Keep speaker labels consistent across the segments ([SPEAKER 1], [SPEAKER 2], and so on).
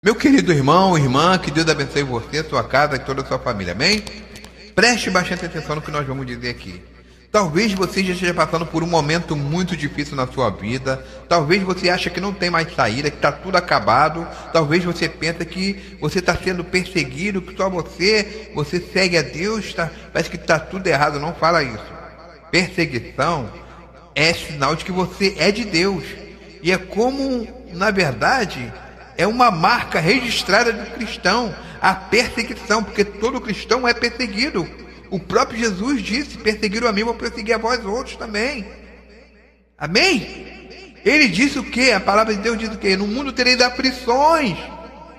[SPEAKER 1] Meu querido irmão, irmã, que Deus abençoe você, sua casa e toda a sua família, amém? Preste bastante atenção no que nós vamos dizer aqui. Talvez você já esteja passando por um momento muito difícil na sua vida. Talvez você ache que não tem mais saída, que está tudo acabado. Talvez você pense que você está sendo perseguido, que só você segue a Deus, parece que está tudo errado. Não fala isso. Perseguição é sinal de que você é de Deus. E é como, na verdade, é uma marca registrada do cristão, a perseguição, porque todo cristão é perseguido. O próprio Jesus disse: perseguiram a mim, vou perseguir a vós outros também. Amém? Ele disse o quê? A palavra de Deus diz o quê? No mundo tereis aflições.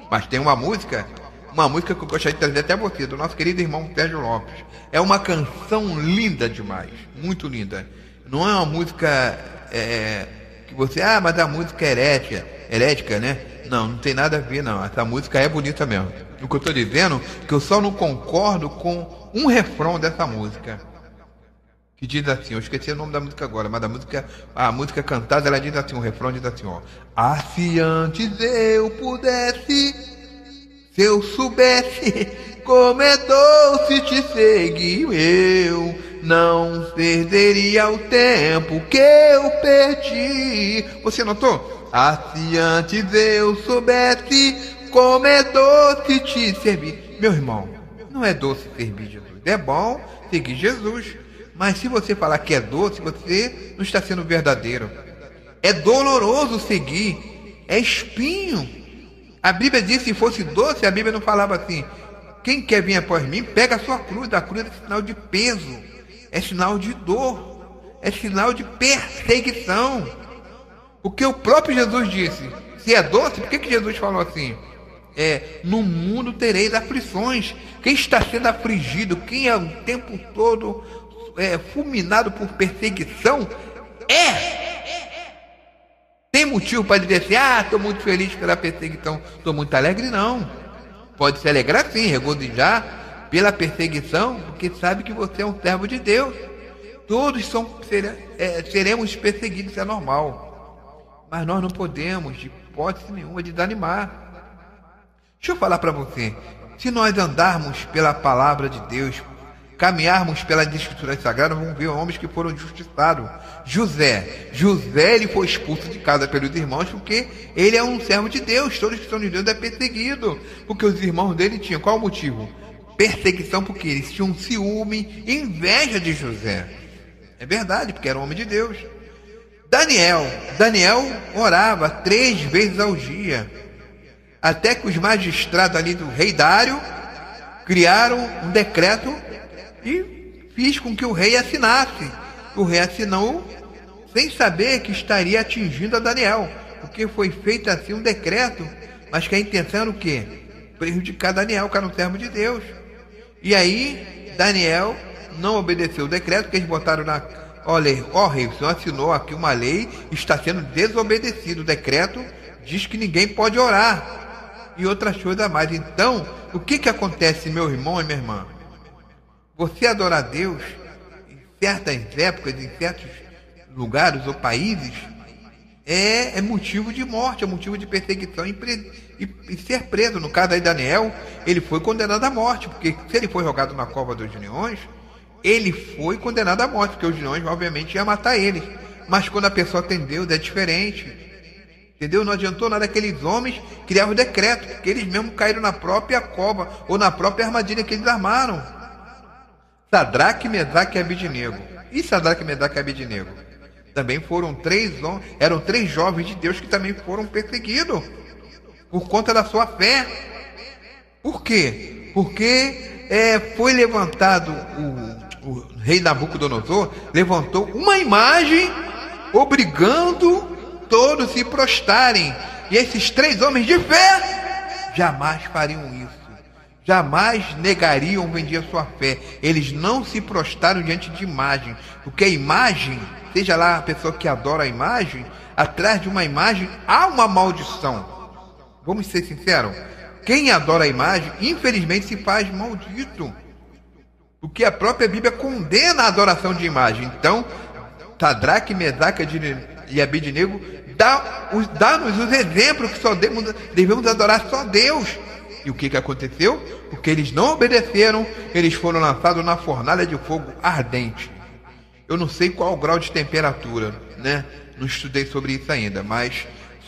[SPEAKER 1] Mas tem uma música que eu gostaria de trazer até você, do nosso querido irmão Sérgio Lopes. É uma canção linda demais, muito linda. Não é uma música que você, mas a música é herética, né? Não tem nada a ver, não. Essa música é bonita mesmo. O que eu estou dizendo é que eu só não concordo com um refrão dessa música, que diz assim, eu esqueci o nome da música agora, mas a música cantada, ela diz assim, o refrão diz assim, ó: ah, se antes eu pudesse, se eu soubesse como é doce te seguir, eu não perderia o tempo que eu perdi. Você notou? Ah, se antes eu soubesse como é doce te servir. Meu irmão, não é doce servir Jesus. É bom seguir Jesus. Mas se você falar que é doce, você não está sendo verdadeiro. É doloroso seguir. É espinho. A Bíblia diz, se fosse doce, a Bíblia não falava assim: quem quer vir após mim, pega a sua cruz. A cruz é sinal de peso. É sinal de dor. É sinal de perseguição. Porque o próprio Jesus disse: se é doce, por que Jesus falou assim? No mundo tereis aflições. Quem está sendo afligido, quem é o tempo todo fulminado por perseguição, tem motivo para dizer assim: estou muito feliz pela perseguição, estou muito alegre? Não. Pode se alegrar sim, regozijar pela perseguição, porque sabe que você é um servo de Deus. Todos seremos perseguidos, isso é normal. Mas nós não podemos, de hipótese nenhuma, desanimar. Deixa eu falar para você. Se nós andarmos pela palavra de Deus, caminharmos pelas escrituras sagradas, vamos ver homens que foram justiçados. José, ele foi expulso de casa pelos irmãos porque ele é um servo de Deus. Todos que são de Deus é perseguido. Porque os irmãos dele tinham qual o motivo? Perseguição, porque eles tinham ciúme, inveja de José. É verdade, porque era um homem de Deus. Daniel orava 3 vezes ao dia, até que os magistrados ali do rei Dário criaram um decreto e fiz com que o rei assinasse. O rei assinou sem saber que estaria atingindo a Daniel, porque foi feito assim um decreto, mas que a intenção era o quê? Prejudicar Daniel, que era um servo de Deus. E aí Daniel não obedeceu o decreto, que eles botaram olha, rei, o senhor assinou aqui uma lei, está sendo desobedecido. O decreto diz que ninguém pode orar e outras coisas a mais. Então, o que acontece, meu irmão e minha irmã? Você adorar a Deus em certas épocas, em certos lugares ou países, é motivo de morte, é motivo de perseguição e ser preso. No caso aí de Daniel, ele foi condenado à morte, porque se ele foi jogado na cova dos leões, ele foi condenado à morte, porque os leões obviamente iam matar ele. Mas quando a pessoa tem Deus, é diferente. Entendeu? Não adiantou nada aqueles homens criaram o decreto, porque eles mesmos caíram na própria cova ou na própria armadilha que eles armaram. Sadraque, Mesaque e Abednego. E Sadraque, Mesaque e Abednego também foram 3 homens, eram 3 jovens de Deus que também foram perseguidos por conta da sua fé. Por quê? Porque foi levantado, o rei Nabucodonosor levantou uma imagem obrigando todos se prostrarem. E esses 3 homens de fé jamais fariam isso. Jamais negariam, vendiam sua fé. Eles não se prostraram diante de imagem. Porque a imagem, seja lá a pessoa que adora a imagem, atrás de uma imagem há uma maldição. Vamos ser sinceros. Quem adora a imagem, infelizmente, se faz maldito. Porque a própria Bíblia condena a adoração de imagem. Então, Sadraque, Mesaque e Abednego dá-nos os exemplos que só devemos adorar só Deus. E o que aconteceu? Porque eles não obedeceram, eles foram lançados na fornalha de fogo ardente. Eu não sei qual o grau de temperatura, né? Não estudei sobre isso ainda, mas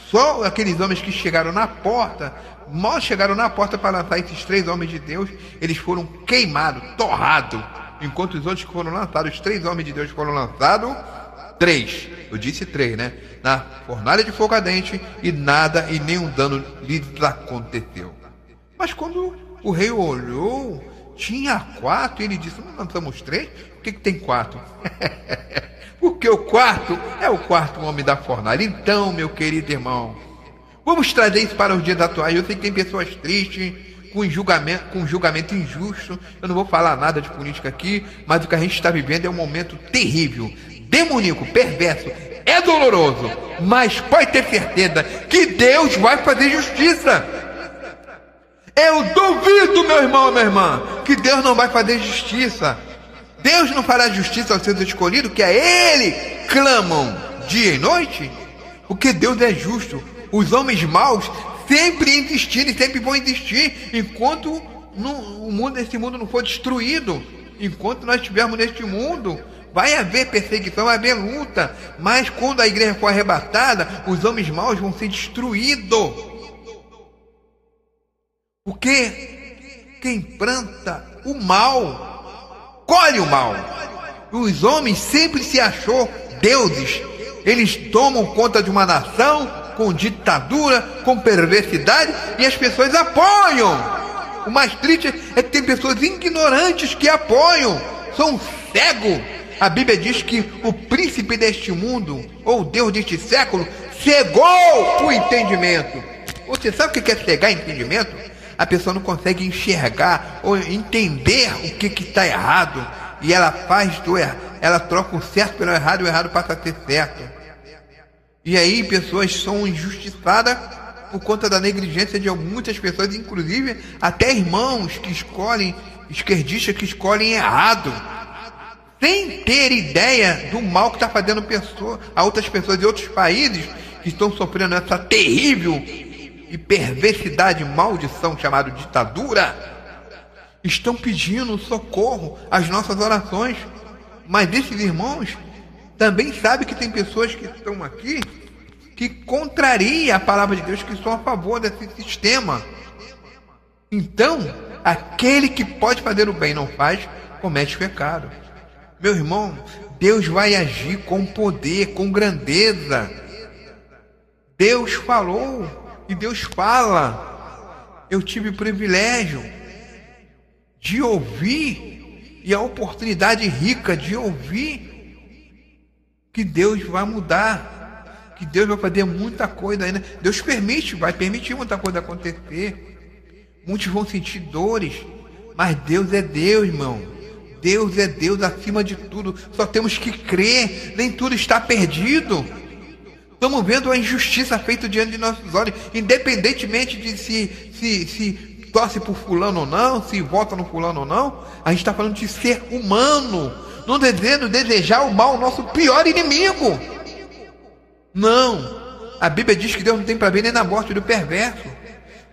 [SPEAKER 1] só aqueles homens que chegaram na porta, mal chegaram na porta para lançar esses 3 homens de Deus, eles foram queimados, torrados. Enquanto os outros que foram lançados, os 3 homens de Deus foram lançados, 3, eu disse 3, né? Na fornalha de fogo ardente, e nada e nenhum dano lhes aconteceu. Mas quando o rei olhou, tinha 4, e ele disse: não lançamos 3? Por que tem 4? Porque o 4 é o 4º homem da fornalha. Então, meu querido irmão, vamos trazer isso para os dias atuais. Eu sei que tem pessoas tristes, com julgamento injusto. Eu não vou falar nada de política aqui, mas o que a gente está vivendo é um momento terrível, demoníaco, perverso, é doloroso, mas pode ter certeza que Deus vai fazer justiça. Eu duvido, meu irmão, minha irmã, que Deus não vai fazer justiça. Deus não fará justiça aos seus escolhidos, que a Ele clamam dia e noite, porque Deus é justo. Os homens maus sempre existirem, sempre vão existir, enquanto esse mundo não for destruído. Enquanto nós estivermos neste mundo, vai haver perseguição, vai haver luta, mas quando a igreja for arrebatada, os homens maus vão ser destruídos. Porque quem planta o mal, colhe o mal. Os homens sempre se achou deuses. Eles tomam conta de uma nação com ditadura, com perversidade, e as pessoas apoiam. O mais triste é que tem pessoas ignorantes que apoiam, são cegos. A Bíblia diz que o príncipe deste mundo, ou Deus deste século, cegou o entendimento. Você sabe o que é cegar entendimento? A pessoa não consegue enxergar ou entender o que está errado, e ela ela troca o certo pelo errado, e o errado passa a ser certo. E aí pessoas são injustiçadas por conta da negligência de muitas pessoas, inclusive até irmãos que escolhem, esquerdistas que escolhem errado, sem ter ideia do mal que está fazendo a outras pessoas de outros países que estão sofrendo essa terrível e perversidade, maldição chamada ditadura. Estão pedindo socorro às nossas orações. Mas esses irmãos também sabem que tem pessoas que estão aqui que contrariam a palavra de Deus, que são a favor desse sistema. Então, aquele que pode fazer o bem e não faz, comete pecado. Meu irmão, Deus vai agir com poder, com grandeza. Deus falou e Deus fala. Eu tive o privilégio de ouvir e a oportunidade rica de ouvir que Deus vai mudar, que Deus vai fazer muita coisa ainda. Deus vai permitir muita coisa acontecer. Muitos vão sentir dores, mas Deus é Deus, irmão. Deus é Deus acima de tudo. Só temos que crer. Nem tudo está perdido. Estamos vendo a injustiça feita diante de nossos olhos, independentemente de se torce por fulano ou não, se vota no fulano ou não. A gente está falando de ser humano, não devendo desejar o mal ao nosso pior inimigo. Não. A Bíblia diz que Deus não tem prazer nem na morte do perverso.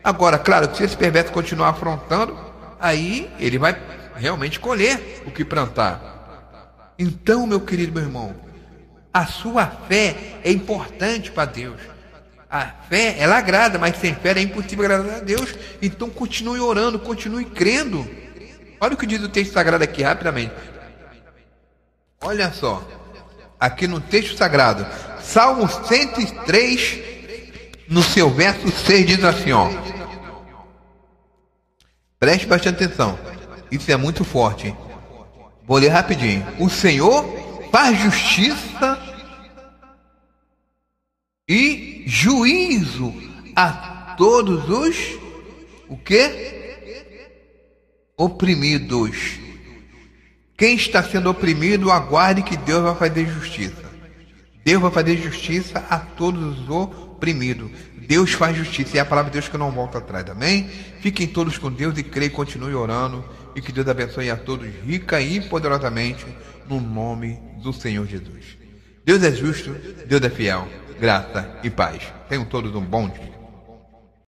[SPEAKER 1] Agora, claro, se esse perverso continuar afrontando, aí ele vai realmente colher o que plantar. Então, meu querido meu irmão, a sua fé é importante para Deus. A fé, ela agrada, mas sem fé é impossível agradar a Deus. Então continue orando, continue crendo. Olha o que diz o texto sagrado aqui, rapidamente. Olha só, aqui no texto sagrado, Salmo 103, no seu verso 6, diz assim, ó. Preste bastante atenção. Isso é muito forte. Vou ler rapidinho. O Senhor faz justiça e juízo a todos os o quê? Oprimidos. Quem está sendo oprimido, aguarde que Deus vai fazer justiça. Deus vai fazer justiça a todos os oprimidos. Deus faz justiça, e é a palavra de Deus que não volta atrás, amém? Fiquem todos com Deus e creem, continue orando, e que Deus abençoe a todos rica e poderosamente, no nome do Senhor Jesus. Deus é justo, Deus é fiel. graça e paz. Tenham todos um bom dia.